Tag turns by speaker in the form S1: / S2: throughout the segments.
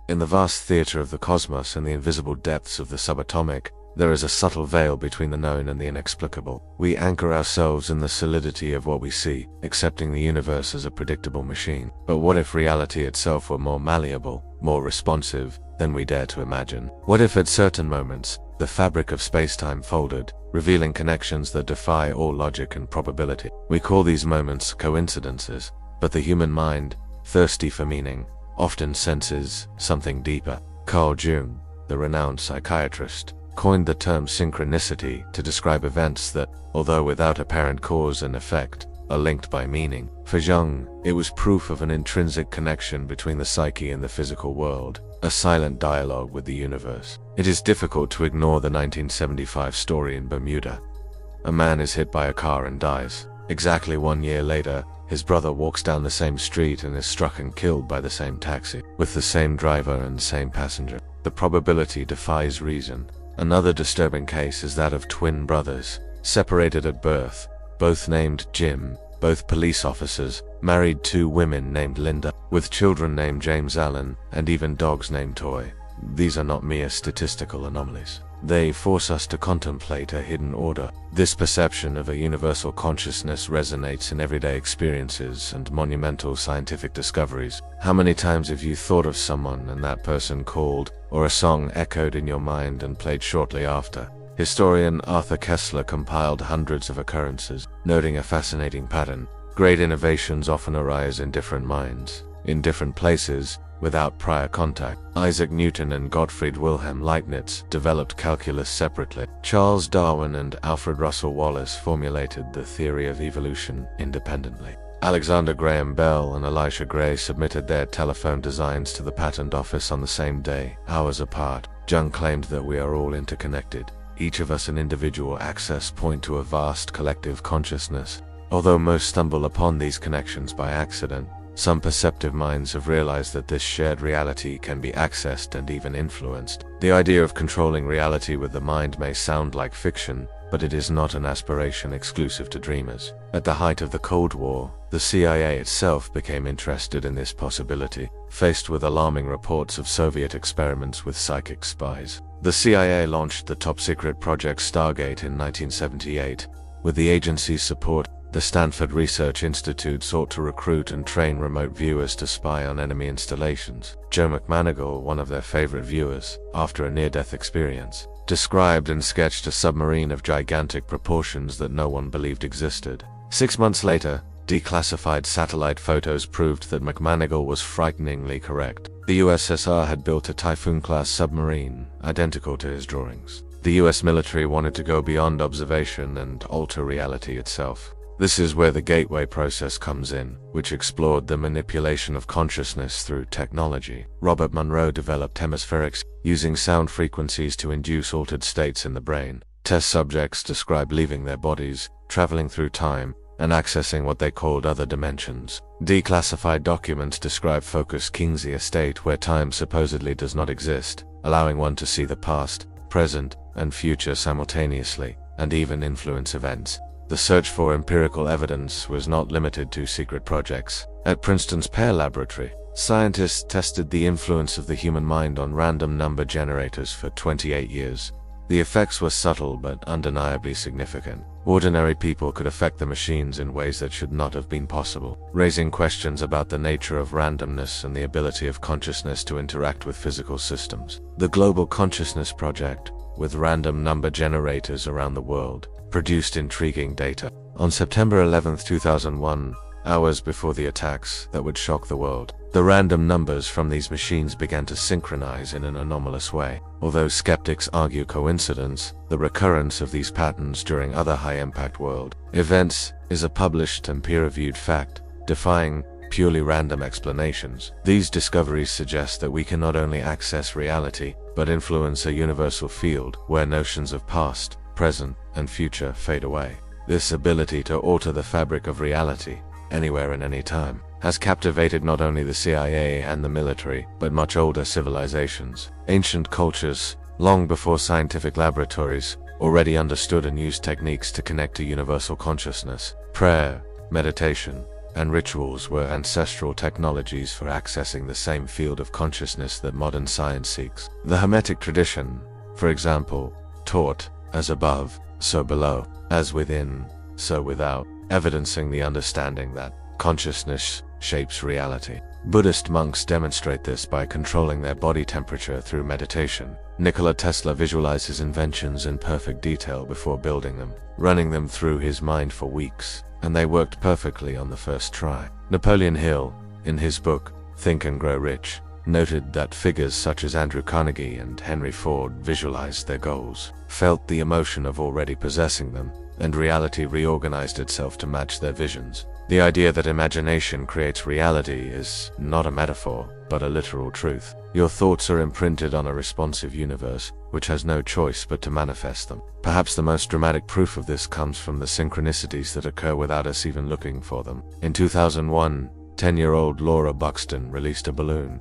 S1: In the vast theater of the cosmos and the invisible depths of the subatomic, there is a subtle veil between the known and the inexplicable. We anchor ourselves in the solidity of what we see, accepting the universe as a predictable machine. But what if reality itself were more malleable, more responsive than we dare to imagine? What if at certain moments, the fabric of space-time folded, revealing connections that defy all logic and probability? We call these moments coincidences, but the human mind, thirsty for meaning, often senses something deeper. Carl Jung, the renowned psychiatrist, coined the term synchronicity to describe events that, although without apparent cause and effect, are linked by meaning. For Jung, it was proof of an intrinsic connection between the psyche and the physical world, a silent dialogue with the universe. It is difficult to ignore the 1975 story in Bermuda. A man is hit by a car and dies. Exactly 1 year later, his brother walks down the same street and is struck and killed by the same taxi, with the same driver and same passenger. The probability defies reason. Another disturbing case is that of twin brothers, separated at birth, both named Jim, both police officers, married 2 women named Linda, with children named James Allen, and even dogs named Toy. These are not mere statistical anomalies. They force us to contemplate a hidden order. This perception of a universal consciousness resonates in everyday experiences and monumental scientific discoveries. How many times have you thought of someone and that person called, or a song echoed in your mind and played shortly after? Historian Arthur Koestler compiled hundreds of occurrences, noting a fascinating pattern. Great innovations often arise in different minds, in different places, without prior contact. Isaac Newton and Gottfried Wilhelm Leibniz developed calculus separately. Charles Darwin and Alfred Russel Wallace formulated the theory of evolution independently. Alexander Graham Bell and Elisha Gray submitted their telephone designs to the patent office on the same day, hours apart. Jung claimed that we are all interconnected, each of us an individual access point to a vast collective consciousness. Although most stumble upon these connections by accident, some perceptive minds have realized that this shared reality can be accessed and even influenced. The idea of controlling reality with the mind may sound like fiction, but it is not an aspiration exclusive to dreamers. At the height of the Cold War, the CIA itself became interested in this possibility, faced with alarming reports of Soviet experiments with psychic spies. The CIA launched the top-secret Project Stargate in 1978. With the agency's support, the Stanford Research Institute sought to recruit and train remote viewers to spy on enemy installations. Joe McManigal, one of their favorite viewers, after a near-death experience, described and sketched a submarine of gigantic proportions that no one believed existed. 6 months later, declassified satellite photos proved that McManigal was frighteningly correct. The USSR had built a Typhoon-class submarine, identical to his drawings. The US military wanted to go beyond observation and alter reality itself. This is where the gateway process comes in, which explored the manipulation of consciousness through technology. Robert Monroe developed hemispherics, using sound frequencies to induce altered states in the brain. Test subjects described leaving their bodies, traveling through time, and accessing what they called other dimensions. Declassified documents describe Focus Kingsley estate where time supposedly does not exist, allowing one to see the past, present, and future simultaneously, and even influence events. The search for empirical evidence was not limited to secret projects. At Princeton's Pear Laboratory, scientists tested the influence of the human mind on random number generators for 28 years. The effects were subtle but undeniably significant. Ordinary people could affect the machines in ways that should not have been possible, raising questions about the nature of randomness and the ability of consciousness to interact with physical systems. The Global Consciousness Project, with random number generators around the world, produced intriguing data. On September 11, 2001, hours before the attacks that would shock the world, the random numbers from these machines began to synchronize in an anomalous way. Although skeptics argue coincidence, the recurrence of these patterns during other high-impact world events is a published and peer-reviewed fact, defying purely random explanations. These discoveries suggest that we can not only access reality, but influence a universal field where notions of past, present, and future fade away. This ability to alter the fabric of reality, anywhere and any time, has captivated not only the CIA and the military, but much older civilizations. Ancient cultures, long before scientific laboratories, already understood and used techniques to connect to universal consciousness. Prayer, meditation, and rituals were ancestral technologies for accessing the same field of consciousness that modern science seeks. The Hermetic tradition, for example, taught, as above, so below, as within, so without, evidencing the understanding that consciousness shapes reality. Buddhist monks demonstrate this by controlling their body temperature through meditation. Nikola Tesla visualized his inventions in perfect detail before building them, running them through his mind for weeks, and they worked perfectly on the first try. Napoleon Hill, in his book, Think and Grow Rich, noted that figures such as Andrew Carnegie and Henry Ford visualized their goals, felt the emotion of already possessing them, and reality reorganized itself to match their visions. The idea that imagination creates reality is not a metaphor, but a literal truth. Your thoughts are imprinted on a responsive universe, which has no choice but to manifest them. Perhaps the most dramatic proof of this comes from the synchronicities that occur without us even looking for them. In 2001, 10-year-old Laura Buxton released a balloon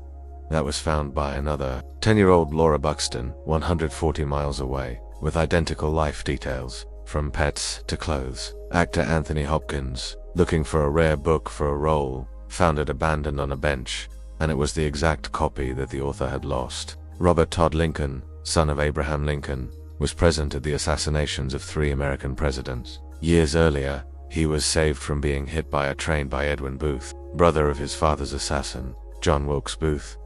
S1: that was found by another 10-year-old Laura Buxton, 140 miles away, with identical life details, from pets to clothes. Actor Anthony Hopkins, looking for a rare book for a role, found it abandoned on a bench, and it was the exact copy that the author had lost. Robert Todd Lincoln, son of Abraham Lincoln, was present at the assassinations of 3 American presidents. Years earlier, he was saved from being hit by a train by Edwin Booth, brother of his father's assassin, John Wilkes Booth.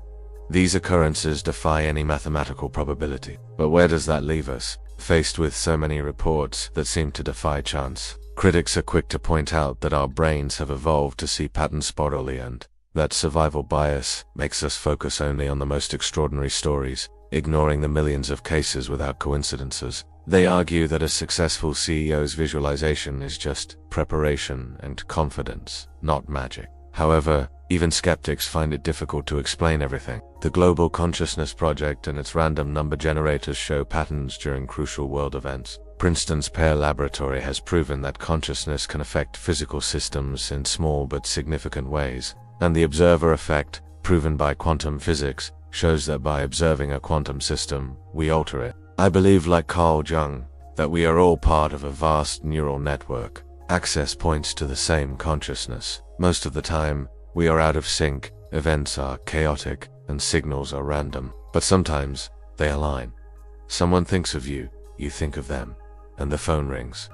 S1: These occurrences defy any mathematical probability. But where does that leave us, faced with so many reports that seem to defy chance? Critics are quick to point out that our brains have evolved to see patterns sporadically and that survival bias makes us focus only on the most extraordinary stories, ignoring the millions of cases without coincidences. They argue that a successful CEO's visualization is just preparation and confidence, not magic. However, even skeptics find it difficult to explain everything. The Global Consciousness Project and its random number generators show patterns during crucial world events. Princeton's Pear Laboratory has proven that consciousness can affect physical systems in small but significant ways, and the observer effect, proven by quantum physics, shows that by observing a quantum system, we alter it. I believe, like Carl Jung, that we are all part of a vast neural network. Access points to the same consciousness. Most of the time, we are out of sync, events are chaotic, and signals are random. But sometimes, they align. Someone thinks of you, you think of them, and the phone rings.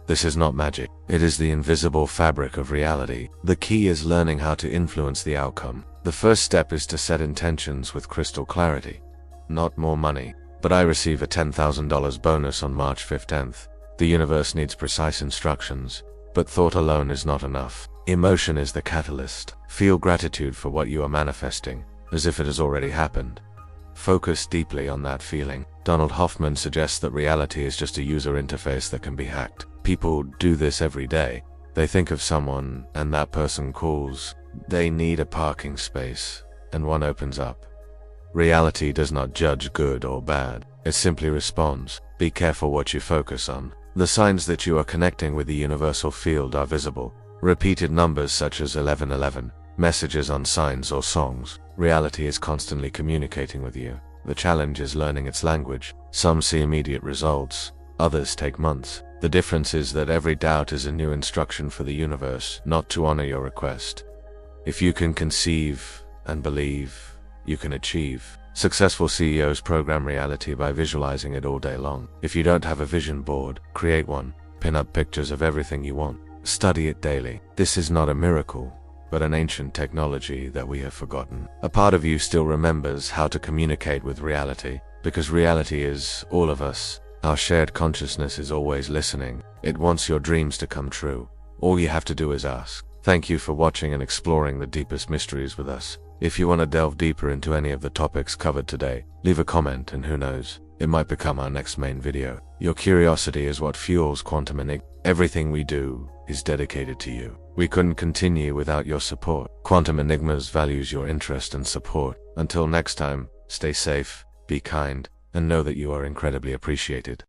S1: This is not magic. It is the invisible fabric of reality. The key is learning how to influence the outcome. The first step is to set intentions with crystal clarity. Not more money, but I receive a $10,000 bonus on March 15th. The universe needs precise instructions, but thought alone is not enough. Emotion is the catalyst. Feel gratitude for what you are manifesting, as if it has already happened. Focus deeply on that feeling. Donald Hoffman suggests that reality is just a user interface that can be hacked. People do this every day. They think of someone, and that person calls. They need a parking space, and one opens up. Reality does not judge good or bad. It simply responds. Be careful what you focus on. The signs that you are connecting with the universal field are visible. Repeated numbers such as 1111, messages on signs or songs. Reality is constantly communicating with you. The challenge is learning its language. Some see immediate results, others take months. The difference is that every doubt is a new instruction for the universe not to honor your request. If you can conceive and believe, you can achieve. Successful CEOs program reality by visualizing it all day long. If you don't have a vision board, create one. Pin up pictures of everything you want. Study it daily. This is not a miracle, but an ancient technology that we have forgotten. A part of you still remembers how to communicate with reality, because reality is all of us. Our shared consciousness is always listening. It wants your dreams to come true. All you have to do is ask. Thank you for watching and exploring the deepest mysteries with us. If you want to delve deeper into any of the topics covered today, leave a comment and who knows, it might become our next main video. Your curiosity is what fuels Quantum Enigmas. Everything we do is dedicated to you. We couldn't continue without your support. Quantum Enigmas values your interest and support. Until next time, stay safe, be kind, and know that you are incredibly appreciated.